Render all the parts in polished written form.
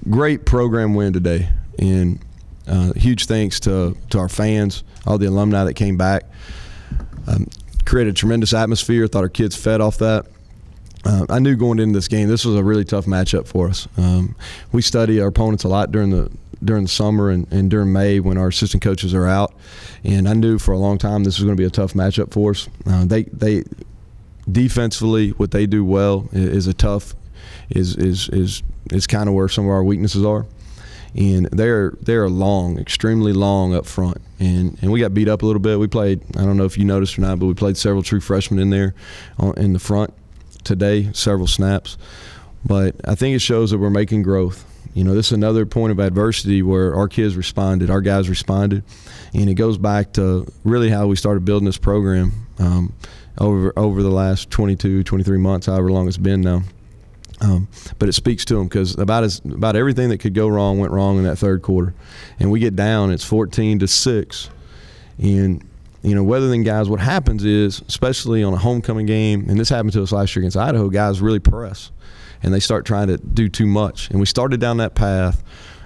great program win today, and huge thanks to our fans, all the alumni that came back. Created a tremendous atmosphere. Thought our kids fed off that. I knew going into this game, this was a really tough matchup for us. We study our opponents a lot during the summer and during May when our assistant coaches are out, and I knew for a long time this was going to be a tough matchup for us. They defensively, what they do well is kind of where some of our weaknesses are, and they're long, extremely long up front, and we got beat up a little bit. We played, I don't know if you noticed or not, but we played several true freshmen in there in the front today, several snaps. But I think it shows that we're making growth. This is another point of adversity where our kids responded, our guys responded, and it goes back to really how we started building this program over the last 22, 23 months, however long it's been now. But it speaks to them because about everything that could go wrong went wrong in that third quarter, and we get down. It's 14-6, and whether than guys, what happens is, especially on a homecoming game, and this happened to us last year against Idaho, guys really press, and they start trying to do too much. And we started down that path,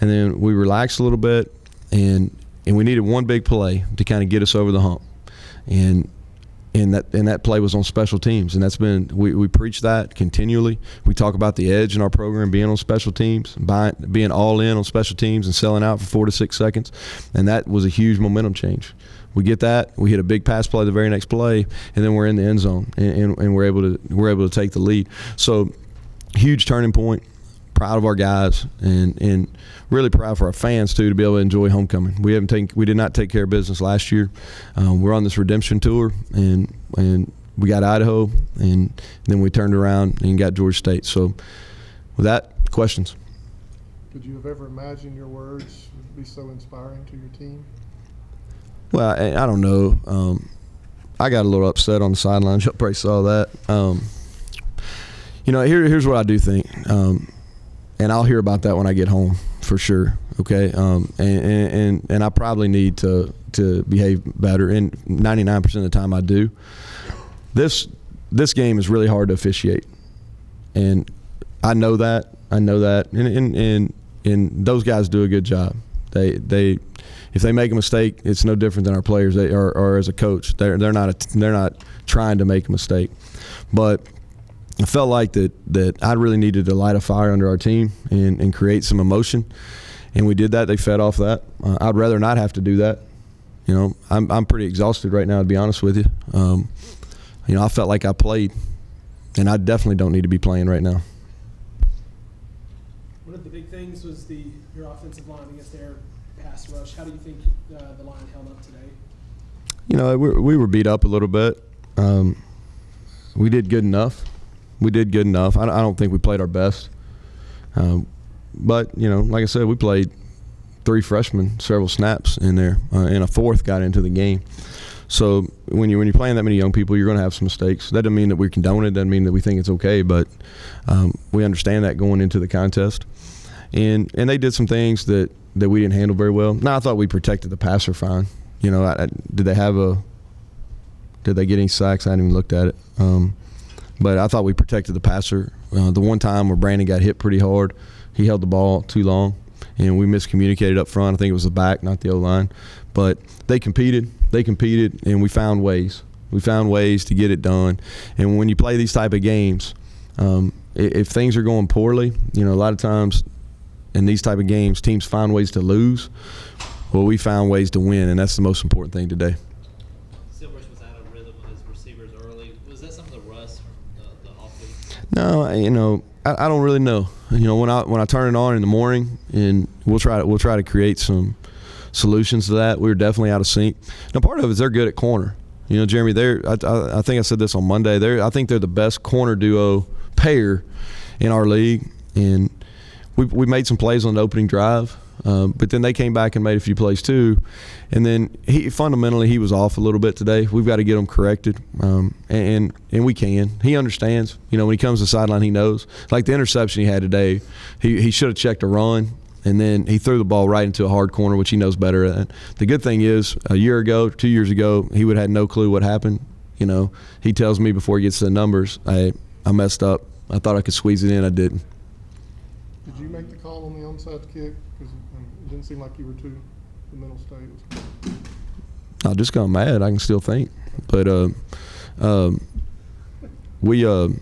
and then we relaxed a little bit, and we needed one big play to kind of get us over the hump. And that play was on special teams, and that's been we preach that continually. We talk about the edge in our program being on special teams, being all in on special teams and selling out for 4 to 6 seconds, and that was a huge momentum change. We get that, we hit a big pass play the very next play, and then we're in the end zone, and we're able to take the lead. So huge turning point. Proud of our guys, and really proud for our fans too to be able to enjoy homecoming. We did not take care of business last year. We're on this redemption tour, and we got Idaho, and then we turned around and got Georgia State. So with that, questions? Could you have ever imagined your words would be so inspiring to your team? Well, I don't know. I got a little upset on the sideline. You probably saw that. Here's what I do think. And I'll hear about that when I get home for sure. Okay, and I probably need to behave better. And 99% of the time I do. This game is really hard to officiate, and I know that. And those guys do a good job. They if they make a mistake, it's no different than our players. They or as a coach, they're not trying to make a mistake, but I felt like that I really needed to light a fire under our team and create some emotion, and we did that. They fed off that. I'd rather not have to do that. I'm pretty exhausted right now, to be honest with you. I felt like I played, and I definitely don't need to be playing right now. One of the big things was your offensive line against their pass rush. How do you think the line held up today? We were beat up a little bit. We did good enough. I don't think we played our best. But, like I said, we played 3 freshmen, several snaps in there, and a 4th got into the game. So when you're playing that many young people, you're going to have some mistakes. That doesn't mean that we condone it. Doesn't mean that we think it's okay. But we understand that going into the contest. And they did some things that we didn't handle very well. Now, I thought we protected the passer fine. Did they get any sacks? I hadn't even looked at it. But I thought we protected the passer. The one time where Brandon got hit pretty hard, he held the ball too long, and we miscommunicated up front. I think it was the back, not the O-line. But they competed, and we found ways. We found ways to get it done. And when you play these type of games, if things are going poorly, a lot of times in these type of games, teams find ways to lose. Well, we found ways to win, and that's the most important thing today. Silvers was out of rhythm with his receivers early. Was that some of the rust from the offense? No, I don't really know. When I turn it on in the morning, and we'll try to create some solutions to that. We were definitely out of sync. Now, part of it is they're good at corner. Jeremy, I think I said this on Monday. I think they're the best corner duo pair in our league, and we made some plays on the opening drive. But then they came back and made a few plays too, and then he was off a little bit today. We've got to get him corrected, and we can. He understands. When he comes to the sideline, he knows. Like the interception he had today, he should have checked a run, and then he threw the ball right into a hard corner, which he knows better at. The good thing is, a year ago, 2 years ago, he would have had no clue what happened. He tells me before he gets to the numbers, I messed up. I thought I could squeeze it in. I didn't. Did you make the call on the onside kick? Because it didn't seem like you were too the mental state was. I just got mad. I can still think, but we John.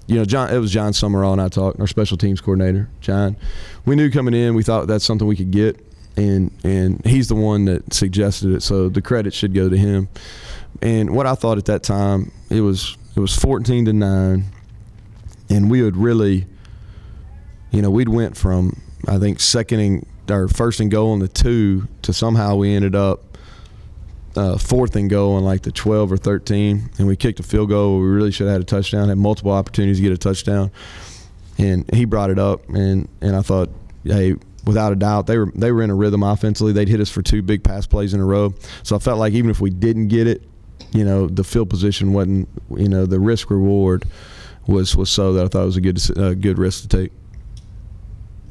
It was John Summerall and I talked, our special teams coordinator, John. We knew coming in, we thought that's something we could get, and he's the one that suggested it. So the credit should go to him. And what I thought at that time, it was 14-9, and we would really, we'd went from I think first and goal on the 2 to somehow we ended up fourth and goal on like the 12 or 13, and we kicked a field goal. We really should have had a touchdown, had multiple opportunities to get a touchdown, and he brought it up, and I thought, hey, without a doubt, they were in a rhythm offensively. They'd hit us for 2 big pass plays in a row, so I felt like even if we didn't get it, the field position wasn't, the risk reward was so that I thought it was a good risk to take.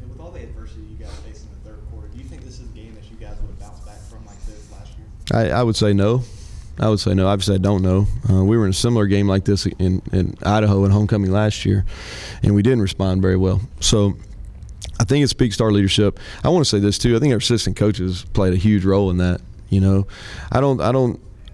With all the adversity you guys faced in the third quarter, do you think this is a game that you guys would have bounced back from like this last year? I would say no. Obviously, I don't know. We were in a similar game like this in Idaho in homecoming last year, and we didn't respond very well. So I think it speaks to our leadership. I want to say this too. I think our assistant coaches played a huge role in that.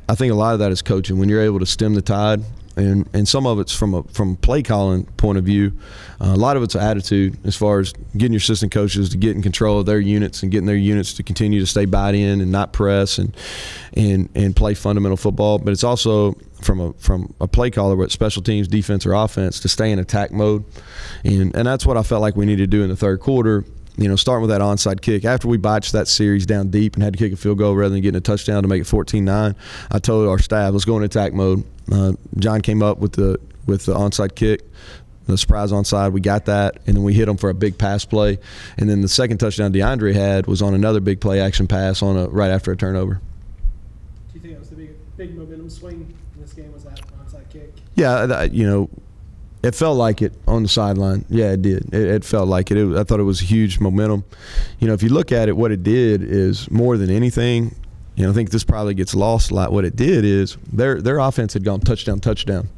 I think a lot of that is coaching. When you're able to stem the tide, and some of it's from a play calling point of view. A lot of it's attitude as far as getting your assistant coaches to get in control of their units and getting their units to continue to stay bought in and not press and play fundamental football. But it's also from a play caller, whether it's special teams, defense, or offense, to stay in attack mode. And that's what I felt like we needed to do in the third quarter. Starting with that onside kick. After we botched that series down deep and had to kick a field goal rather than getting a touchdown to make it 14-9, I told our staff, let's go in attack mode. John came up with the onside kick, the surprise onside. We got that, and then we hit him for a big pass play. And then the second touchdown DeAndre had was on another big play action pass right after a turnover. Do you think that was the big momentum swing in this game, was that onside kick? Yeah, it felt like it on the sideline. Yeah, it did. It felt like it. I thought it was a huge momentum. If you look at it, what it did is more than anything, I think this probably gets lost a lot. What it did is their offense had gone touchdown,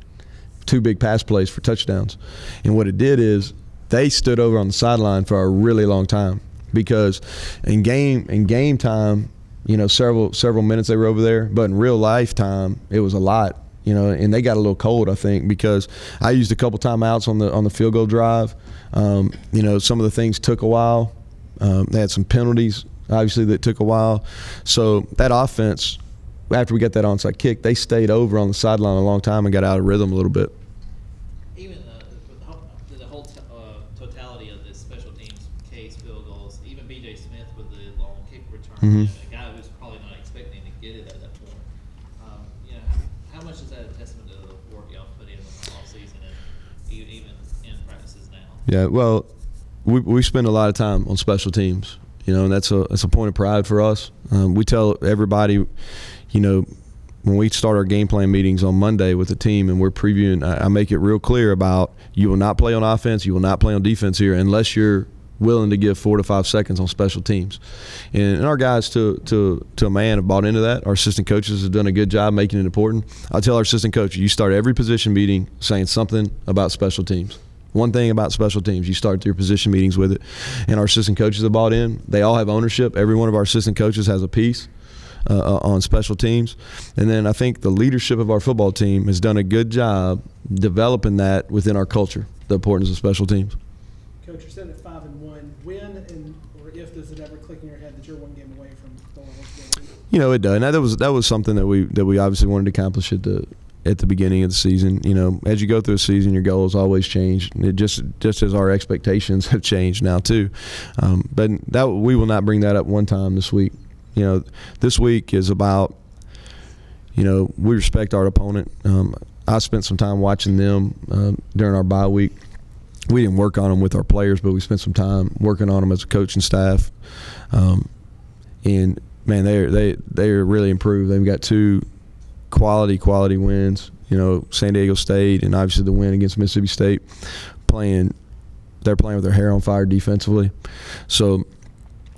2 big pass plays for touchdowns. And what it did is they stood over on the sideline for a really long time, because in game time, several minutes they were over there, but in real life time, it was a lot. And they got a little cold, I think, because I used a couple timeouts on the field goal drive. Some of the things took a while. They had some penalties, obviously, that took a while. So that offense, after we got that onside kick, they stayed over on the sideline a long time and got out of rhythm a little bit. Even the whole totality of this special teams case, field goals, even B.J. Smith with the long kick return, a guy who's probably not expecting to get it at that point. How much is that a testament to the work y'all put in the offseason and even in practices now? Yeah, well, we spend a lot of time on special teams, and that's a point of pride for us. We tell everybody, when we start our game plan meetings on Monday with the team and we're previewing, I make it real clear about you will not play on offense, you will not play on defense here unless you're willing to give 4 to 5 seconds on special teams. And our guys to a man have bought into that. Our assistant coaches have done a good job making it important. I tell our assistant coaches, you start every position meeting saying something about special teams. One thing about special teams, you start your position meetings with it. And our assistant coaches have bought in. They all have ownership. Every one of our assistant coaches has a piece on special teams. And then I think the leadership of our football team has done a good job developing that within our culture, the importance of special teams. Coach, you're sitting at 5-1. When or if does it ever click in your head that you're one game away from going on? It does. And that was something that we obviously wanted to accomplish at the beginning of the season. As you go through the season, your goals always change. It just as our expectations have changed now too. But that we will not bring that up one time this week. This week is about, we respect our opponent. I spent some time watching them during our bye week. We didn't work on them with our players, but we spent some time working on them as a coaching staff. And man, they're really improved. They've got 2 quality wins. San Diego State and obviously the win against Mississippi State. They're playing with their hair on fire defensively. So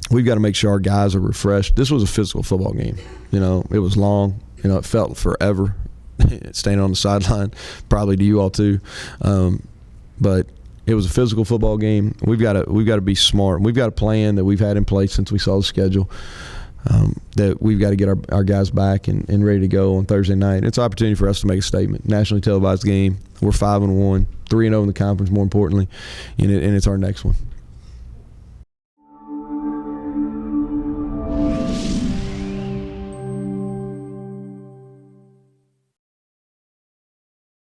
we've got to make sure our guys are refreshed. This was a physical football game. It was long. It felt forever standing on the sideline, probably to you all too. But It was a physical football game. We've got to be smart. We've got a plan that we've had in place since we saw the schedule. That we've got to get our guys back and ready to go on Thursday night. It's an opportunity for us to make a statement. Nationally televised game. We're 5-1, 3-0 in the conference, more importantly, and it's our next one.